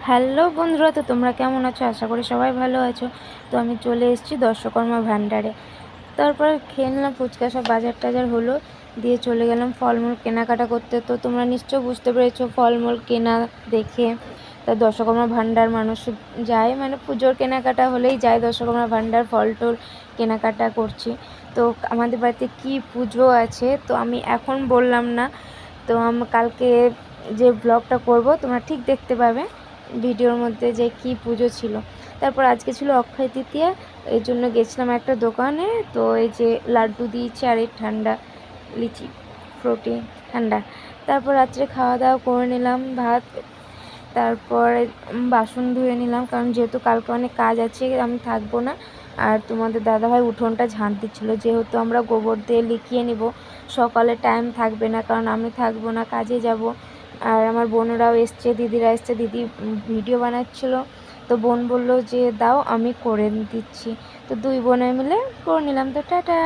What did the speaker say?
Hello বন্ধুরা, তো তোমরা কেমন আছো? আশা করি সবাই ভালো আছো। তো আমি চলে এসেছি দর্শকর্মা ভাণ্ডারে। তারপর খেয়ে নিলাম ফুচকা, সব বাজার টাজার হলো, দিয়ে চলে গেলাম ফলমূল কেনাকাটা করতে। তো তোমরা নিশ্চয় বুঝতে পেরেছো ফলমূল কেনা দেখে। তা দর্শকর্মা ভাণ্ডার মানুষ যায়, মানে পুজোর কেনাকাটা হলেই যায় দর্শকর্মা ভাণ্ডার, ফল টল কেনাকাটা করছি। তো আমাদের বাড়িতে কি পুজো আছে তো আমি এখন বললাম না, তো কালকে যে ব্লগটা করব তোমরা ঠিক দেখতে পাবে ভিডিওর মধ্যে যে কি পুজো ছিল। তারপর আজকে ছিল অক্ষয় তৃতীয়া, এই জন্য গেছিলাম একটা দোকানে। তো এই যে লাড্ডু দিয়েছে আর এই ঠান্ডা লিচি ফ্রুটি ঠান্ডা। তারপর রাত্রে খাওয়া দাওয়া করে নিলাম ভাত, তারপরে বাসন ধুয়ে নিলাম, কারণ যেহেতু কালকে অনেক কাজ আছে আমি থাকবো না। আর তোমাদের দাদাভাই উঠোনটা ঝাঁট দিচ্ছিলো, যেহেতু আমরা গোবর দিয়ে লিখিয়ে নিব, সকালে টাইম থাকবে না, কারণ আমি থাকবো না, কাজে যাব। আর আমার বোনেরাও এসছে, দিদিরা এসছে, দিদি ভিডিও বানাচ্ছিল। তো বোন বললো যে দাও আমি করে দিচ্ছি, তো দুই বোনে মিলে করে নিলাম। তো টাটা।